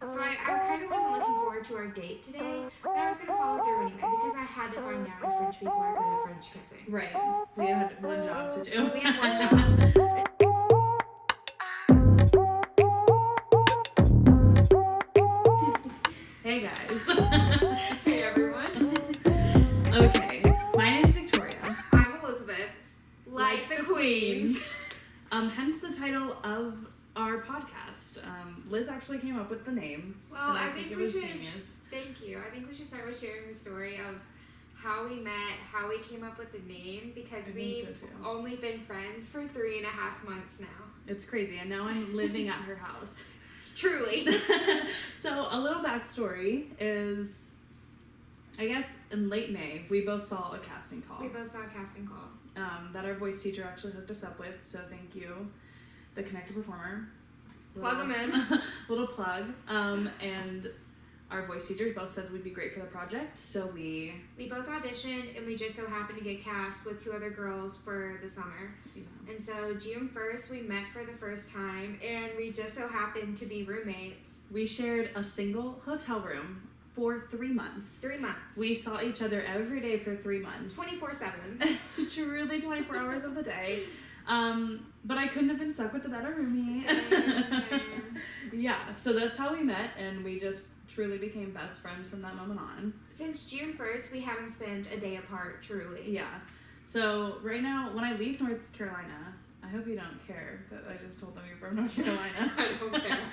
So I kind of wasn't looking forward to our date today, but I was going to follow through anyway because I had to find out if French people are good at French kissing. Right. We had one job to do. We had one job. Hey guys. Hey everyone. Okay. My name's Victoria. I'm Elizabeth. Like the Queens. Hence the title of our podcast. Liz actually came up with the name. Well, and I think it we was should. genius. Thank you. I think we should start with sharing the story of how we met, how we came up with the name, because we've only been friends for 3.5 months now. It's crazy, and now I'm living at her house. Truly. So a little backstory is, I guess in late May, we both saw a casting call. We both saw a casting call. That our voice teacher actually hooked us up with, so thank you, the Connected Performer. Plug them in. Little plug. And our voice teachers both said we'd be great for the project, so we both auditioned, and we just so happened to get cast with 2 other girls for the summer. Yeah. And so June 1st, we met for the first time, and we just so happened to be roommates. We shared a single hotel room for 3 months. 3 months. We saw each other every day for 3 months. 24/7. Truly 24 hours of the day. But I couldn't have been stuck with a better roomie. Same. Yeah, so that's how we met, and we just truly became best friends from that moment on. Since June 1st, we haven't spent a day apart, truly. Yeah. So right now, when I leave North Carolina, I hope you don't care that I just told them you're from North Carolina. I don't care.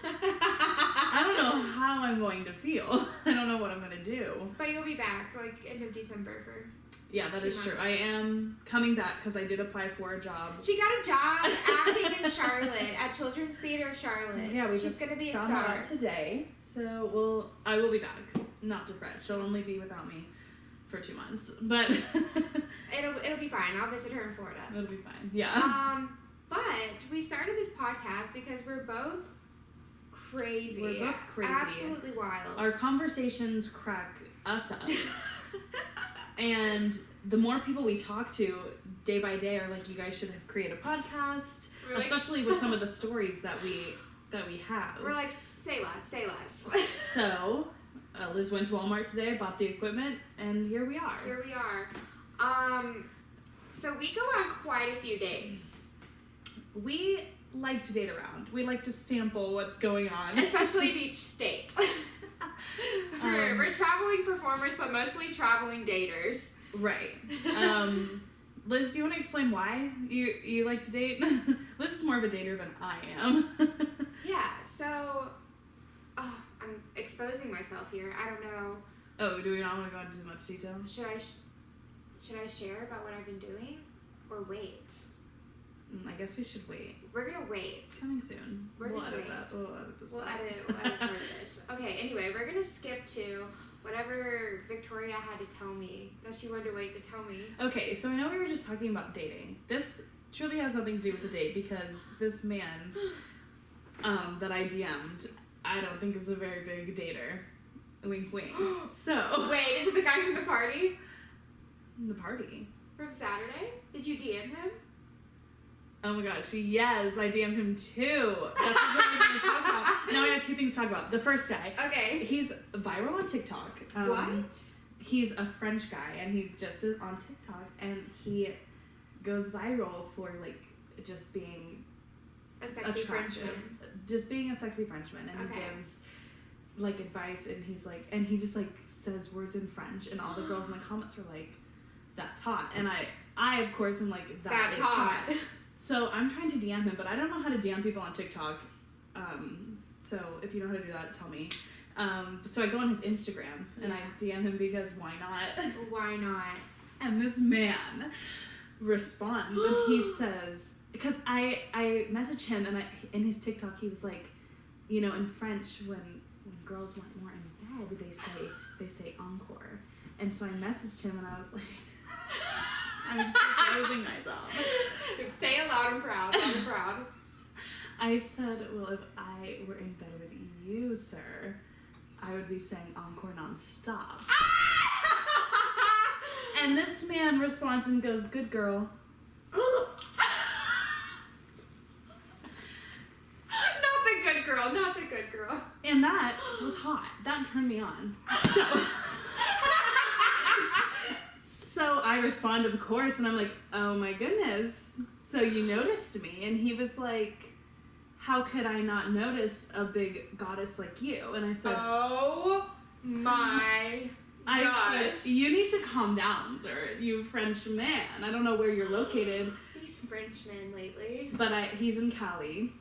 I don't know how I'm going to feel. I don't know what I'm going to do. But you'll be back, like, end of December for... Yeah, that 2 is true. months. I am coming back because I did apply for a job. She got a job acting in Charlotte at Children's Theater Charlotte. Yeah, She's just gonna be a found star that out today. So I will be back. Not to fret. She'll only be without me for 2 months, but It'll be fine. I'll visit her in Florida. it'll be fine. Yeah. But we started this podcast because we're both crazy. We're both crazy. Absolutely wild. Our conversations crack us up. And the more people we talk to day by day are like, you guys should create a podcast, We're like- especially with some of the stories that we have. We're like, say less, say less. So, Liz went to Walmart today, bought the equipment, and here we are. Here we are. So we go on quite a few dates. We like to date around. We like to sample what's going on. Especially in each state. We're traveling performers, but mostly traveling daters. Right. Liz, do you want to explain why you like to date? Liz is more of a dater than I am. Yeah, so... Oh, I'm exposing myself here. I don't know. Oh, do we not want to go into too much detail? Should I share about what I've been doing? Or wait? I guess we should wait. We're gonna wait. Coming soon. We'll edit wait. that. We'll edit this. We'll out. edit part of this. Okay, anyway, we're gonna skip to whatever Victoria had to tell me that she wanted to wait to tell me. Okay, so I know we were just talking about dating. This truly has nothing to do with the date because this man that I DM'd, I don't think is a very big dater. Wink, wink. So. Wait, is it the guy from the party? The party. From Saturday? Did you DM him? Oh my gosh, yes, I DM'd him too. That's what we're going to talk about. Now I have 2 things to talk about. The first guy. Okay. He's viral on TikTok. What? He's a French guy, and he's just on TikTok, and he goes viral for, like, just being A sexy attractive. Frenchman. Just being a sexy Frenchman, and Okay. he gives, like, advice, and he's like, and he just, like, says words in French, and all the girls in the comments are like, that's hot. And I of course, am like, That's is hot. So I'm trying to DM him, but I don't know how to DM people on TikTok. So if you know how to do that, tell me. So I go on his Instagram, and I DM him because why not? Why not? And this man responds, and he says, because I message him, and in his TikTok, he was like, you know, in French, when girls want more in bed, they say encore. And so I messaged him, and I was like, I'm exposing myself. Say it loud and proud. Loud and proud. I said, well, if I were in bed with you, sir, I would be saying encore nonstop. And this man responds and goes, good girl. Not the good girl. Not the good girl. And that was hot. That turned me on. So I respond, of course, and I'm like, oh my goodness. So you noticed me. And he was like, how could I not notice a big goddess like you? And I said, oh my gosh. Said, you need to calm down, sir, you French man. I don't know where you're located. These Frenchmen lately. But he's in Cali.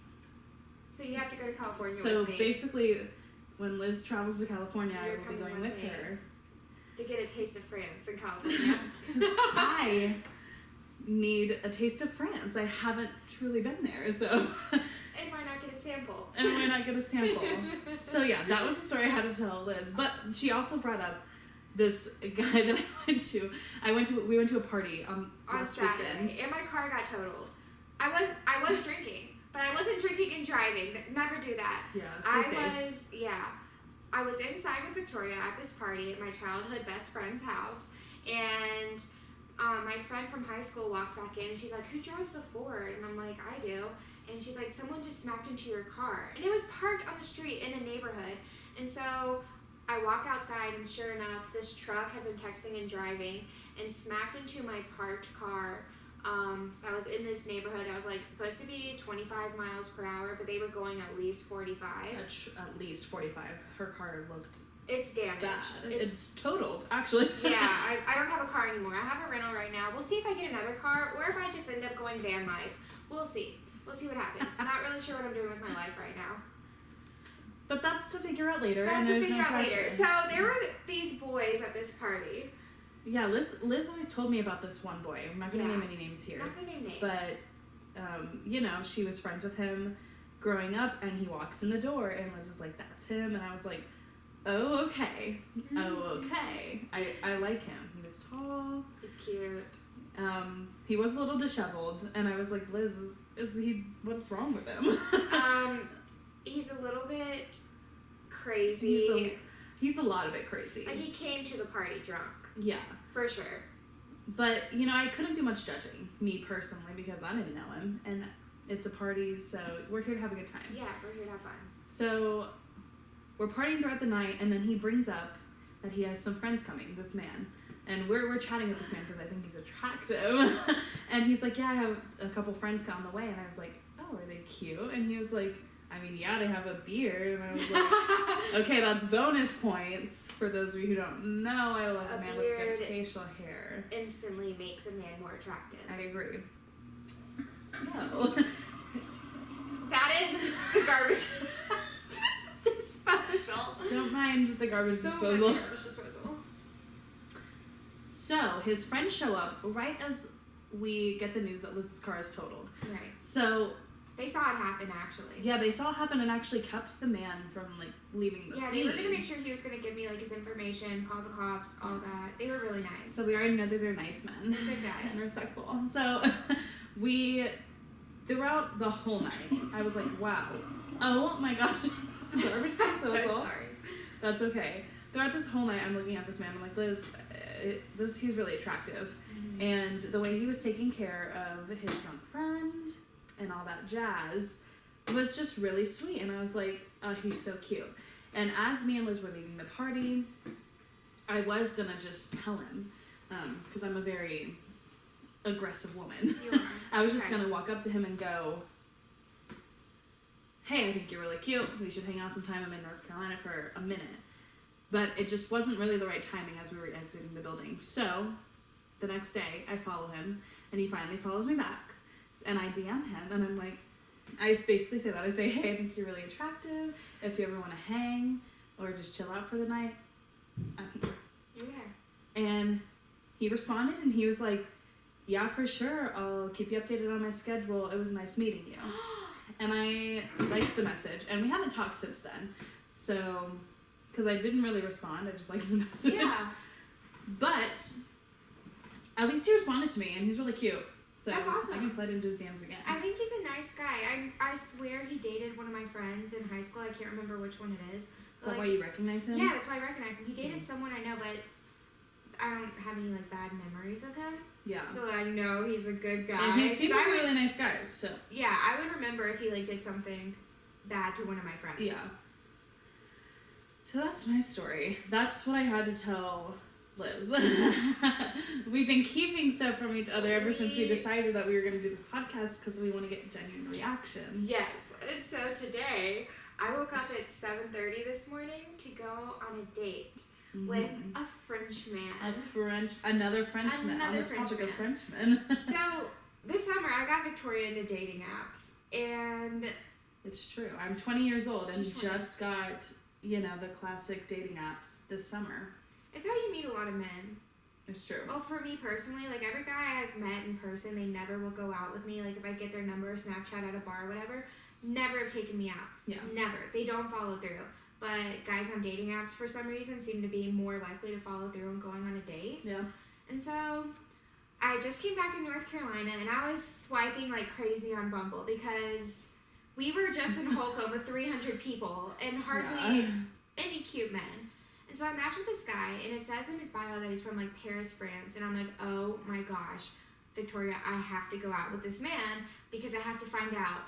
So you have to go to California so with me. Basically, when Liz travels to California, You're I will be going with her. To get a taste of France in California. I need a taste of France. I haven't truly been there, so... And why not get a sample? So yeah, that was the story I had to tell Liz. But she also brought up this guy that we went to a party on Saturday, weekend. and my car got totaled. I was drinking, but I wasn't drinking and driving. Never do that. Yeah, I was inside with Victoria at this party at my childhood best friend's house, and my friend from high school walks back in, and she's like, who drives the Ford? And I'm like, I do. And she's like, someone just smacked into your car. And it was parked on the street in a neighborhood. And so I walk outside, and sure enough, this truck had been texting and driving and smacked into my parked car that was in this neighborhood. I was like supposed to be 25 miles per hour, but they were going at least 45. At least 45. Her car looked... It's damaged. Bad. It's totaled, actually. Yeah, I don't have a car anymore. I have a rental right now. We'll see if I get another car, or if I just end up going van life. We'll see. We'll see what happens. Not really sure what I'm doing with my life right now. But that's to figure out later. So there were these boys at this party. Yeah, Liz always told me about this one boy. I'm not going to name any names here. Not going to name names. But, she was friends with him growing up, and he walks in the door, and Liz is like, that's him. And I was like, oh, okay. Oh, okay. I like him. He was tall. He's cute. He was a little disheveled, and I was like, Liz, what's wrong with him? He's a little bit crazy. He's a lot of it crazy. Like, he came to the party drunk. Yeah. For sure. But, I couldn't do much judging, me personally, because I didn't know him, and it's a party, so we're here to have a good time. Yeah, we're here to have fun. So, we're partying throughout the night, and then he brings up that he has some friends coming, this man. And we're chatting with this man because I think he's attractive. And he's like, yeah, I have a couple friends on the way. And I was like, oh, are they cute? And he was like, I mean, yeah, they have a beard. And I was like, okay, that's bonus points. For those of you who don't know, I love a man with good facial hair. Instantly makes a man more attractive. I agree. So. That is the garbage disposal. Don't mind the garbage disposal. So, his friends show up right as we get the news that Liz's car is totaled. Right. So... They saw it happen, actually. Yeah, they saw it happen and actually kept the man from, leaving the scene. Yeah, they were going to make sure he was going to give me, his information, call the cops, all that. They were really nice. So we already know that they're nice men. They're good guys. And respectful. So, throughout the whole night, I was like, wow. Oh my gosh. It's garbage disposal. I'm so sorry. That's okay. Throughout this whole night, I'm looking at this man. I'm like, Liz, he's really attractive. Mm-hmm. And the way he was taking care of his drunk friend and all that jazz was just really sweet. And I was like, oh, he's so cute. And as me and Liz were leaving the party, I was going to just tell him, because I'm a very aggressive woman. You are. I was just going to walk up to him and go, hey, I think you're really cute. We should hang out sometime. I'm in North Carolina for a minute. But it just wasn't really the right timing as we were exiting the building. So, the next day, I follow him, and he finally follows me back. And I DM him, and I'm like, I just basically say that. I say, hey, I think you're really attractive. If you ever want to hang or just chill out for the night, I'm here. You're there. And he responded, and he was like, yeah, for sure. I'll keep you updated on my schedule. It was nice meeting you. And I liked the message, and we haven't talked since then. So... because I didn't really respond. I just liked the message. Yeah. But at least he responded to me, and he's really cute. So that's awesome. I can slide into his DMs again. I think he's a nice guy. I swear he dated one of my friends in high school. I can't remember which one it is. Is that why you recognize him? Yeah, that's why I recognize him. He dated someone I know, but I don't have any bad memories of him. Yeah. So I know he's a good guy. And he seems like really nice guys. So. Yeah, I would remember if he did something bad to one of my friends. Yeah. So that's my story. That's what I had to tell Liz. We've been keeping stuff from each other ever since we decided that we were going to do this podcast because we want to get genuine reactions. Yes. And so today, I woke up at 7:30 this morning to go on a date with a Frenchman. Another Frenchman. Another on the topic of Frenchman. Frenchmen. So this summer, I got Victoria into dating apps, and It's true. I'm 20 years old and She's 20. just got, the classic dating apps this summer. it's how you meet a lot of men. It's true. Well, for me personally, like every guy I've met in person, they never will go out with me. Like if I get their number or Snapchat at a bar or whatever, never have taken me out. Yeah. Never. They don't follow through. But guys on dating apps, for some reason, seem to be more likely to follow through and going on a date. Yeah. And so I just came back to North Carolina, and I was swiping like crazy on Bumble because we were just in Holcomb with 300 people and hardly any cute men. And so I matched with this guy, and it says in his bio that he's from like Paris, France. And I'm like, oh my gosh, Victoria, I have to go out with this man because I have to find out,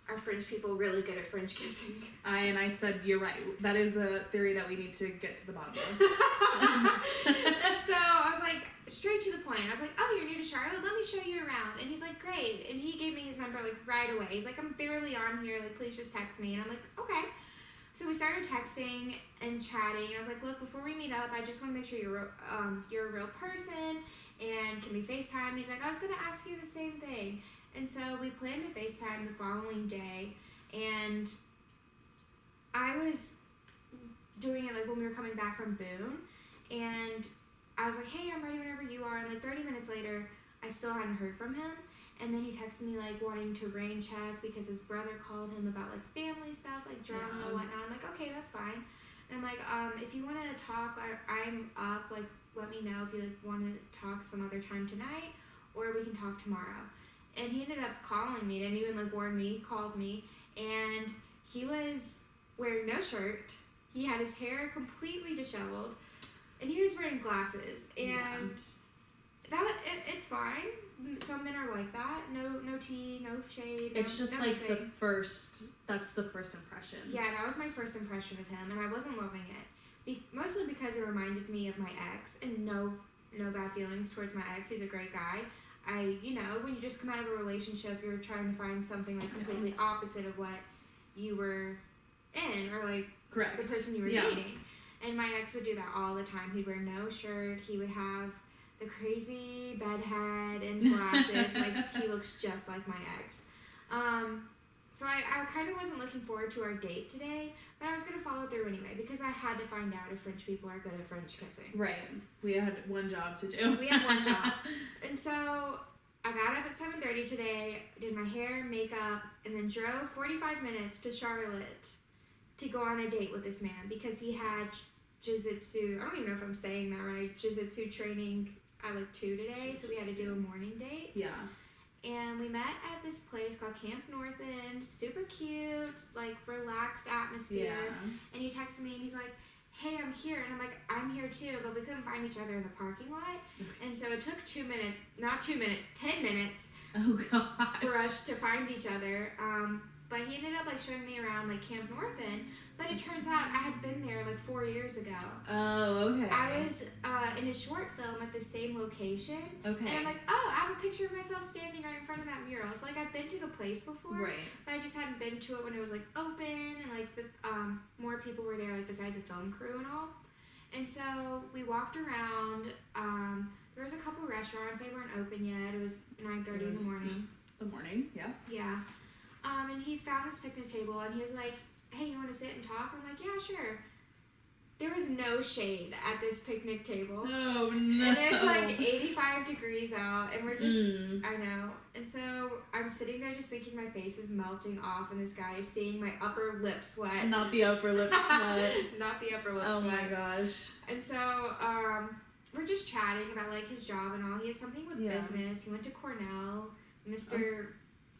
are French people really good at French kissing? I said, you're right. That is a theory that we need to get to the bottom of. And so I was like, straight to the point. I was like, oh, you're new to Charlotte? Let me show you around. And he's like, great. And he gave me his number like right away. He's like, I'm barely on here. Like, please just text me. And I'm like, okay. So we started texting and chatting. I was like, look, before we meet up, I just want to make sure you're a real person. And can we FaceTime? And he's like, I was going to ask you the same thing. And so we planned to FaceTime the following day, and I was doing it like when we were coming back from Boone, and I was like, hey, I'm ready whenever you are, and like 30 minutes later, I still hadn't heard from him, and then he texted me like wanting to rain check because his brother called him about like family stuff, like drama and whatnot. I'm like, okay, that's fine. And I'm like, if you want to talk, I'm up, like let me know if you like want to talk some other time tonight, or we can talk tomorrow. And he ended up calling me, didn't even like warn me, he called me, and he was wearing no shirt, he had his hair completely disheveled, and he was wearing glasses, and it's fine. Some men are like that, no tea, no shade, It's just no like nothing. that's the first impression. Yeah, that was my first impression of him, and I wasn't loving it, mostly because it reminded me of my ex, and no bad feelings towards my ex, he's a great guy. When you just come out of a relationship, you're trying to find something like completely opposite of what you were in, or like Correct. the person you were dating. And my ex would do that all the time. He'd wear no shirt. He would have the crazy bedhead and glasses. Like he looks just like my ex. So I kind of wasn't looking forward to our date today, but I was going to follow through anyway because I had to find out if French people are good at French kissing. Right. We had one job to do. We had one job. And so I got up at 7:30 today, did my hair, makeup, and then drove 45 minutes to Charlotte to go on a date with this man because he had jiu-jitsu, I don't even know if I'm saying that right, jiu-jitsu training at like 2 today, so we had to do a morning date. Yeah. And we met at this place called Camp North End, super cute, like relaxed atmosphere. Yeah. And he texted me and he's like, hey, I'm here. And I'm like, I'm here too, but we couldn't find each other in the parking lot. And so it took 10 minutes Oh god. for us to find each other. But he ended up like showing me around like Camp North End. But it turns out I had been there like 4 years ago. Oh, okay. I was in a short film at the same location. Okay. And I'm like, oh, I have a picture of myself standing right in front of that mural. So like I've been to the place before. Right. But I just hadn't been to it when it was like open and like the more people were there like besides the film crew and all. And so we walked around. There was a couple restaurants. They weren't open yet. It was 9:30 in the morning. The morning, yeah. Yeah. And he found his picnic table and he was like, hey, you want to sit and talk? I'm like, yeah, sure. There was no shade at this picnic table. Oh, no. And it's like 85 degrees out and we're just, I know. And so I'm sitting there just thinking my face is melting off and this guy is seeing my upper lip sweat. Not the upper lip sweat. Not the upper lip Oh sweat. my gosh. And so we're just chatting about like his job and all. He has something with business. He went to Cornell, Mr.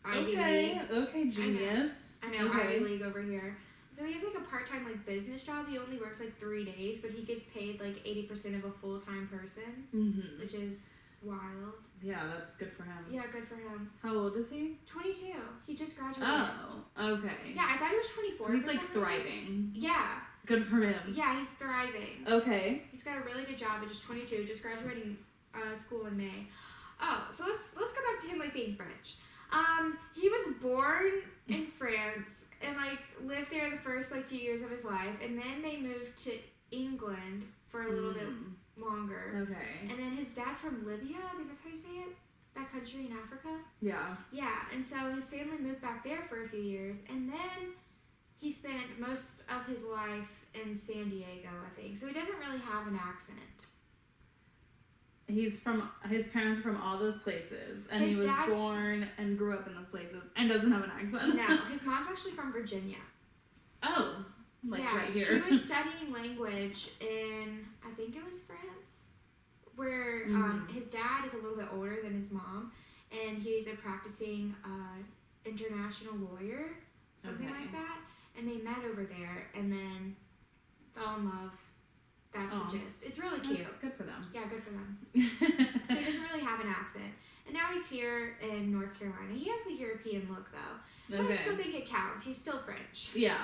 Ivy League. Okay, genius. I know, okay. Ivy League over here. So he has like a part-time like business job. He only works like 3 days, but he gets paid like 80% of a full-time person, which is wild. Yeah, that's good for him. Yeah, good for him. How old is he? 22. He just graduated. Oh, okay. Yeah, I thought he was 24. So he's for like some reason. thriving. Yeah. Good for him. Yeah, he's thriving. Okay. He's got a really good job at just 22, just graduating school in May. Oh, so let's go back to him like being French. He was born in France and like lived there the first like few years of his life, and then they moved to England for a little bit longer. Okay. And then his dad's from Libya, I think that's how you say it. That country in Africa. Yeah. Yeah, and so his family moved back there for a few years, and then he spent most of his life in San Diego, I think. So he doesn't really have an accent. His parents are from all those places, and His he was dad's- born and grew up in those places, and doesn't have an accent. No, his mom's actually from Virginia. Oh, like yeah, right here. she was studying language in, I think it was France, where his dad is a little bit older than his mom, and he's a practicing international lawyer, something like that, and they met over there, and then fell in love. That's the gist. It's really cute. Good for them. Yeah, good for them. So he doesn't really have an accent. And now he's here in North Carolina. He has a European look, though. But I still think it counts. He's still French. Yeah.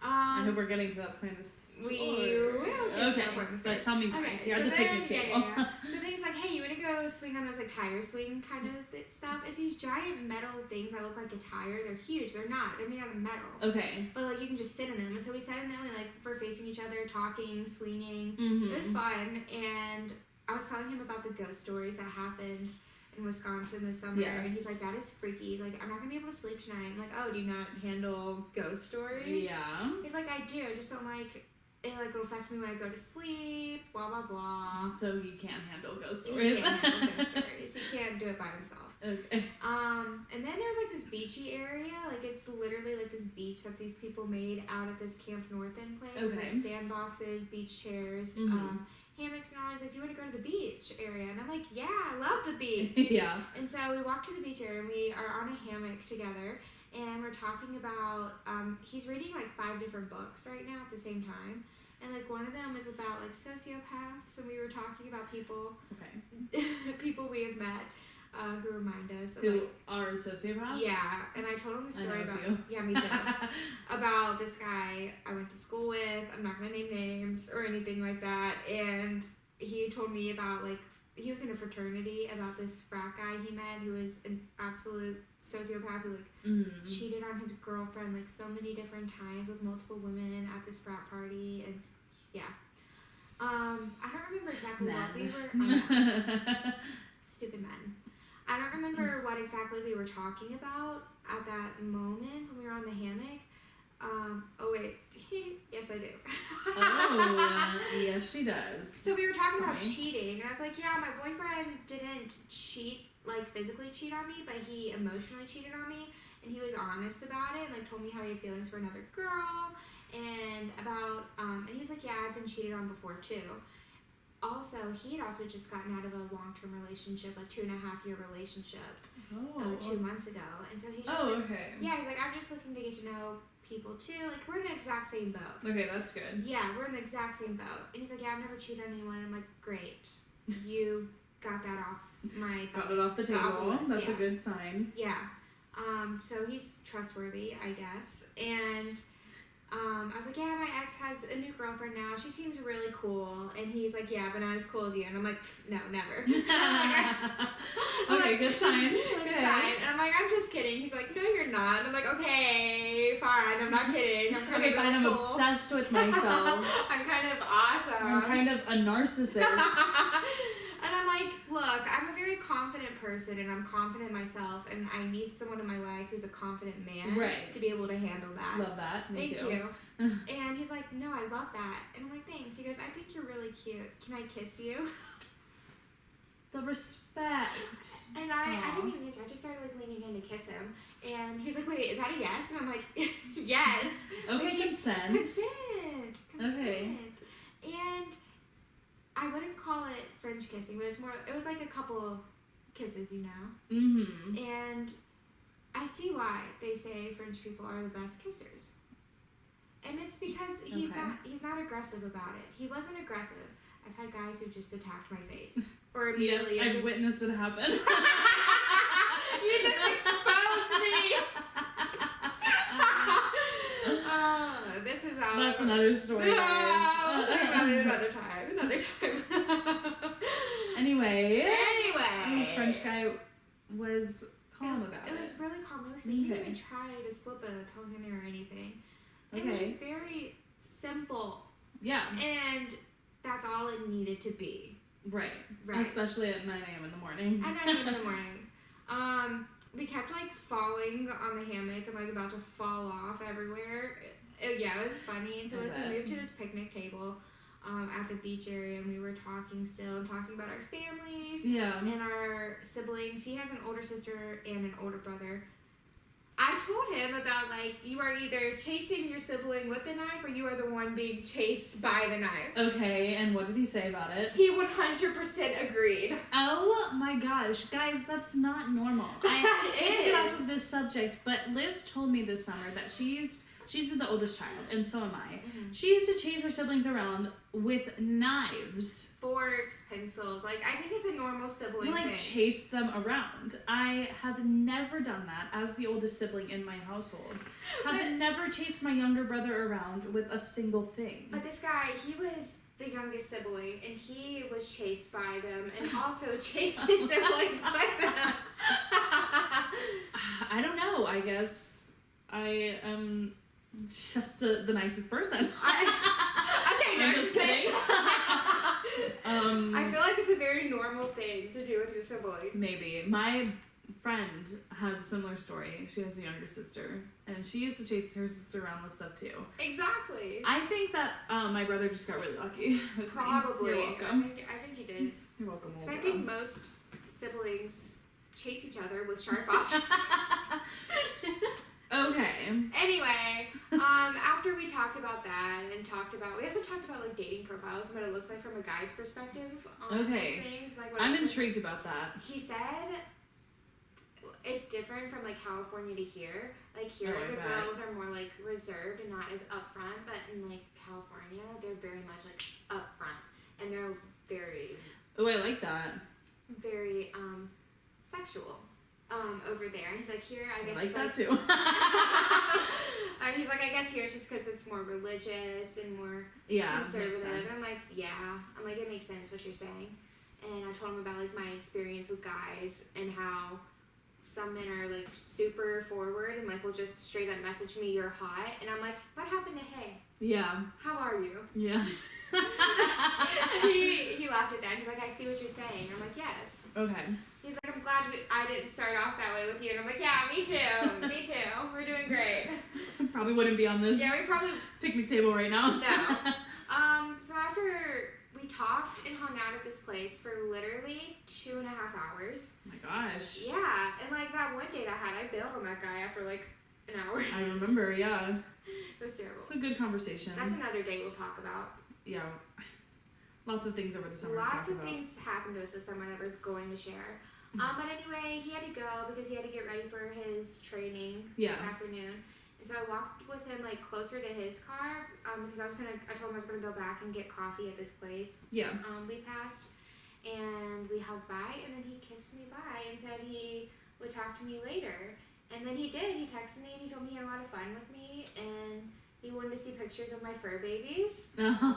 I hope we're getting to that point of the story. We will get to that point of the story. So tell me, you're at the picnic table. So then he's like, hey, you want to go swing on those like tire swing kind of stuff? It's these giant metal things that look like a tire. They're huge. They're not. They're made out of metal. Okay. But like you can just sit in them. And so we sat in them. We like were facing each other, talking, swinging. Mm-hmm. It was fun. And I was telling him about the ghost stories that happened in Wisconsin this summer. Yes. And he's like, that is freaky. He's like, I'm not going to be able to sleep tonight. I'm like, oh, do you not handle ghost stories? Yeah. He's like, I do. I just don't like it. Like, will affect me when I go to sleep. Blah blah blah. So he can't handle ghost stories. He can't handle ghost stories. He can't do it by himself. Okay. And then there's like this beachy area. Like it's literally like this beach that these people made out at this Camp North End place. There's like sandboxes, beach chairs, hammocks and all. He's like, do you want to go to the beach area? And I'm like, yeah, I love the beach. Yeah. And so we walked to the beach area and we are on a hammock together. And we're talking about, he's reading like 5 different books right now at the same time. And like one of them is about like sociopaths, and we were talking about people, people we have met, who remind us of, who are sociopaths. Yeah, and I told him the story about me too, about this guy I went to school with. I'm not gonna name names or anything like that. And he told me about like he was in a fraternity, about this frat guy he met who was an absolute sociopath who like cheated on his girlfriend like so many different times with multiple women at this frat party. And yeah, I don't remember exactly what we were stupid men. I don't remember what exactly we were talking about at that moment when we were on the hammock. Oh wait, yes I do. Yes she does. So we were talking about cheating, and I was like, yeah, my boyfriend didn't cheat, like physically cheat on me, but he emotionally cheated on me, and he was honest about it, and like told me how he had feelings for another girl, and about, and he was like, yeah, I've been cheated on before too. Also, he had also just gotten out of a long-term relationship, like 2.5-year relationship, 2 months ago, and so he's just yeah, he's like, I'm just looking to get to know people too. Like, we're in the exact same boat. Okay, that's good. Yeah, we're in the exact same boat. And he's like, yeah, I've never cheated on anyone. I'm like, great, you got that off my got it off the table. That's a good sign. Yeah. So he's trustworthy, I guess, and. I was like, yeah, my ex has a new girlfriend now. She seems really cool. And he's like, yeah, but not as cool as you. And I'm like, no, never. Okay, good sign. Good sign. And I'm like, I'm just kidding. He's like, no, you're not. And I'm like, okay, fine. I'm not kidding. I'm kind of but really I'm cool. obsessed with myself. I'm kind of awesome. I'm kind of a narcissist. And I'm like, look, I'm a very confident person, and I'm confident in myself, and I need someone in my life who's a confident man to be able to handle that. Love that. Me Thank too. you. And he's like, no, I love that. And I'm like, thanks. He goes, I think you're really cute. Can I kiss you? The respect. And I didn't even answer. I just started like leaning in to kiss him. And he's like, wait, is that a yes? And I'm like, yes. Okay, like, consent. Consent. Okay. And I wouldn't call it French kissing, but it was like a couple kisses, you know? Mm-hmm. And I see why they say French people are the best kissers. And it's because he's not aggressive about it. He wasn't aggressive. I've had guys who just attacked my face. Or immediately. Yes, I've witnessed it happen. You just exposed me! This this is how. That's another story. No, we'll talk about it another time. Anyway. This French guy was calm about it. It was really calm. It was me. He didn't even try to slip a tongue in there or anything. It was just very simple. Yeah. And that's all it needed to be. Right. Especially at 9 a.m. in the morning. At 9 a.m. in the morning. We kept like falling on the hammock and like about to fall off everywhere. It was funny. So like we moved to this picnic table at the beach area, and we were talking about our families and our siblings. He has an older sister and an older brother. I told him about, like, you are either chasing your sibling with the knife or you are the one being chased by the knife. Okay, and what did he say about it? He 100% agreed. Oh my gosh, guys, that's not normal. I hate to get off of this subject, but Liz told me this summer that she's the oldest child, and so am I. Mm-hmm. She used to chase her siblings around with knives. Forks, pencils. Like, I think it's a normal sibling thing. Chase them around. I have never done that as the oldest sibling in my household. I've never chased my younger brother around with a single thing. But this guy, he was the youngest sibling, and he was chased by them, and also chased his siblings by them. I don't know. I guess I am just the nicest person. Okay, narcissist. I feel like it's a very normal thing to do with your siblings. Maybe. My friend has a similar story. She has a younger sister, and she used to chase her sister around with stuff too. Exactly. I think that my brother just got really lucky. Probably. You're welcome. I think he did. You're welcome. Because I think most siblings chase each other with sharp objects. Okay. Anyway, after we talked about that and we also talked about like dating profiles and what it looks like from a guy's perspective on these things. Like I'm intrigued about that. He said it's different from like California to here. Like here, the girls are more like reserved and not as upfront, but in like California, they're very much like upfront and they're very. Oh, I like that. Very sexual. Over there, and he's like, here, I guess. I like that too. He's like, I guess here it's just because it's more religious and more conservative. And I'm like, I'm like, it makes sense what you're saying. And I told him about like my experience with guys and how some men are like super forward and like will just straight up message me, "You're hot," and I'm like, what happened to hey? Yeah. How are you? Yeah. And he laughed at that. He's like, I see what you're saying. I'm like, yes. Okay. He's like, I'm glad I didn't start off that way with you. And I'm like, yeah, me too. Me too. We're doing great. Probably wouldn't be on this picnic table right now. No. So after we talked and hung out at this place for literally 2.5 hours. Oh my gosh. Yeah. And like that one date I had, I bailed on that guy after like an hour. I remember, yeah. It was terrible. It's a good conversation. That's another date we'll talk about. Yeah. Lots of things over the summer. Lots of things happened to us this summer that we're going to share. But anyway, he had to go because he had to get ready for his training this afternoon. And so I walked with him like closer to his car because I told him I was gonna go back and get coffee at this place. Yeah. We passed and we hugged bye, and then he kissed me bye and said he would talk to me later. And then he did. He texted me and he told me he had a lot of fun with me and he wanted to see pictures of my fur babies. And so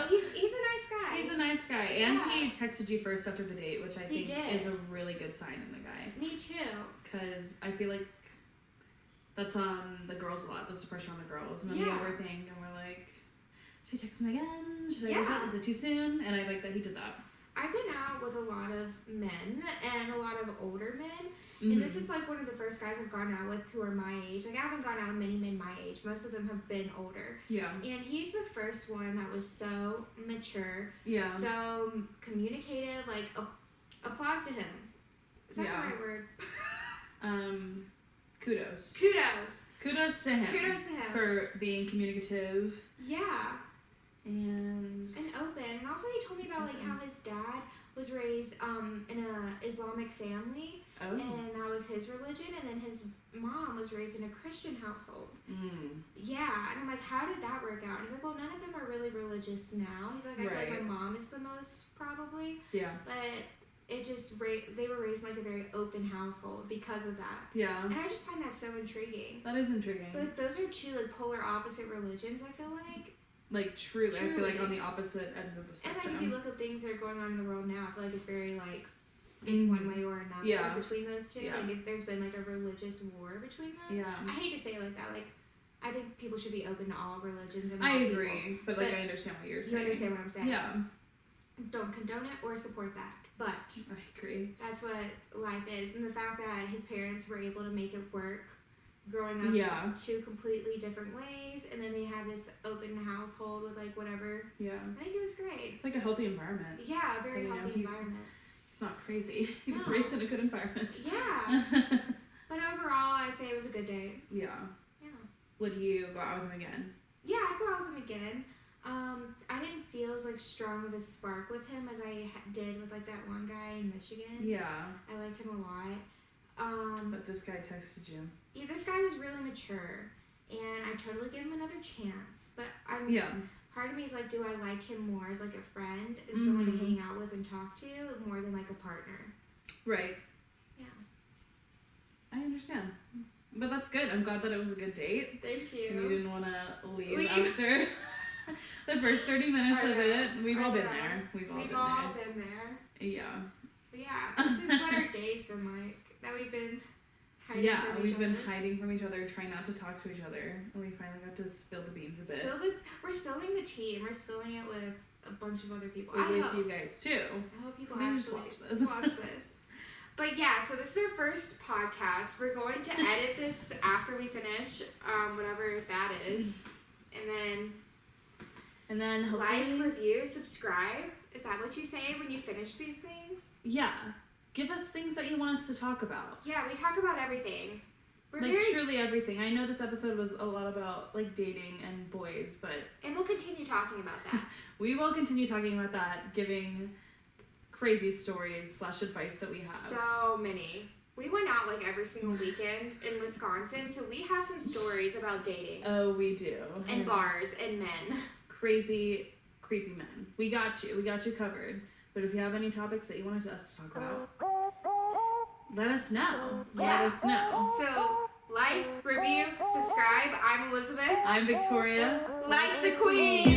he's a nice guy. He's a nice guy. And he texted you first after the date, which I think is a really good sign in the guy. Me too. Because I feel like that's on the girls a lot. That's the pressure on the girls. And then we overthink and we're like, should I text him again? Should I reach out? Is it too soon? And I like that he did that. I've been out with a lot of men and a lot of older men. Mm-hmm. And this is like one of the first guys I've gone out with who are my age. Like I haven't gone out with many men my age. Most of them have been older. Yeah. And he's the first one that was so mature. Yeah. So communicative. Like applause to him. Is that the right word? Kudos. Kudos to him. Kudos to him. For being communicative. Yeah. And open. And also he told me about like how his dad was raised in a Islamic family. Oh. And that was his religion, and then his mom was raised in a Christian household. Mm. Yeah, and I'm like, how did that work out? And he's like, well, none of them are really religious now. He's like, I feel like my mom is the most, probably. Yeah. But they were raised in like a very open household because of that. Yeah. And I just find that so intriguing. That is intriguing. Like, those are two like polar opposite religions, I feel like. Like, truly. I feel like on the opposite ends of the spectrum. And like, if you look at things that are going on in the world now, I feel like it's very like, it's one way or another between those two. Yeah. Like, there's been like a religious war between them. Yeah. I hate to say it like that. Like, I think people should be open to all religions and I all agree, people. but like, I understand what you're saying. You understand what I'm saying? Yeah. Don't condone it or support that. But I agree. That's what life is. And the fact that his parents were able to make it work growing up two completely different ways, and then they have this open household with like whatever. Yeah. I think it was great. It's like a healthy environment. Yeah, a very healthy environment. It's not crazy. He was raised in a good environment. Yeah. But overall, I say it was a good day. Yeah. Yeah. Would you go out with him again? Yeah, I'd go out with him again. I didn't feel as like strong of a spark with him as I did with like that one guy in Michigan. Yeah. I liked him a lot. But this guy texted you. Yeah, this guy was really mature, and I totally give him another chance. But part of me is like, do I like him more as like a friend and someone to hang out with and talk to more than like a partner? Right. Yeah. I understand. But that's good. I'm glad that it was a good date. Thank you. And you didn't want to leave after the first 30 minutes of it. We've all been there. We've all been there. Yeah. But yeah, this is what our day's been like. That we've been hiding from each other. Yeah, we've been hiding from each other, trying not to talk to each other. And we finally got to spill the beans a bit. We're spilling the tea, and we're spilling it with a bunch of other people. With you guys, too. I hope people actually watch this. But yeah, so this is our first podcast. We're going to edit this after we finish, whatever that is. And then hopefully like, review, subscribe. Is that what you say when you finish these things? Yeah. Give us things that you want us to talk about. Yeah, we talk about everything. Truly everything. I know this episode was a lot about, like, dating and boys, but... And we'll continue talking about that. We will continue talking about that, giving crazy stories / advice that we have. So many. We went out, like, every single weekend in Wisconsin, so we have some stories about dating. Oh, we do. And bars and men. Crazy, creepy men. We got you. We got you covered. But if you have any topics that you wanted us to talk about, let us know. Yeah. Let us know. So, like, review, subscribe. I'm Elizabeth. I'm Victoria. Like the Queen.